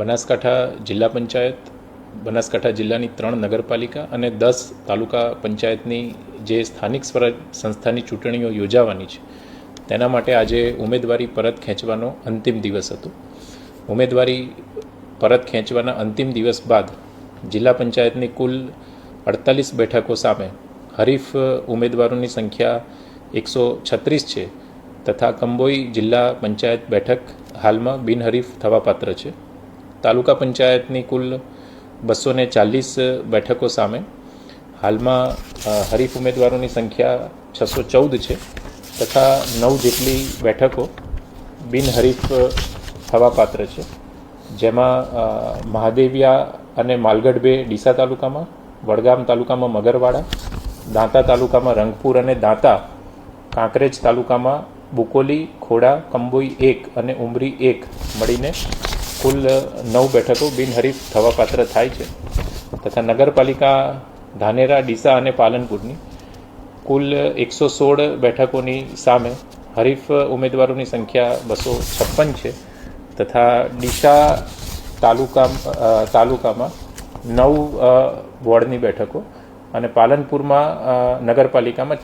બનાસકાંઠા જિલ્લા પંચાયત, બનાસકાંઠા જિલ્લાની 3 નગરપાલિકા અને 10 તાલુકા પંચાયતની જે સ્થાનિક સ્વરાજ સંસ્થાની ચૂંટણીઓ યોજાવાની છે તેના માટે આજે ઉમેદવારી પરત ખેંચવાનો અંતિમ દિવસ હતો. ઉમેદવારી પરત ખેંચવાના અંતિમ દિવસ બાદ જિલ્લા પંચાયતની કુલ 48 બેઠકો સામે હરીફ ઉમેદવારોની સંખ્યા 136 છે તથા કંબોઈ જિલ્લા પંચાયત બેઠક હાલમાં બિનહરીફ થવાપાત્ર છે. તાલુકા પંચાયતની કુલ 240 બેઠકો સામે હાલમાં હરીફ ઉમેદવારોની સંખ્યા 614 છે તથા 9 જેટલી બેઠકો બિનહરીફ થવાપાત્ર છે, જેમાં મહાદેવિયા અને માલગઢ બે ડીસા તાલુકામાં, વડગામ તાલુકામાં મગરવાડા, દાંતા તાલુકામાં રંગપુર અને દાંતા, કાંકરેજ તાલુકામાં બુકોલી, ખોડા, કંબોઈ 1 અને ઉમરી 1 મળીને કુલ 9 બેઠકો બિનહરીફ થવાપાત્ર થાય છે તથા નગરપાલિકા ધાનેરા, ડીસા અને પાલનપુરની કુલ 116 બેઠકોની સામે હરીફ ઉમેદવારોની સંખ્યા 256 છે તથા ડીસા તાલુકામાં 9 વોર્ડની બેઠકો અને પાલનપુરમાં નગરપાલિકામાં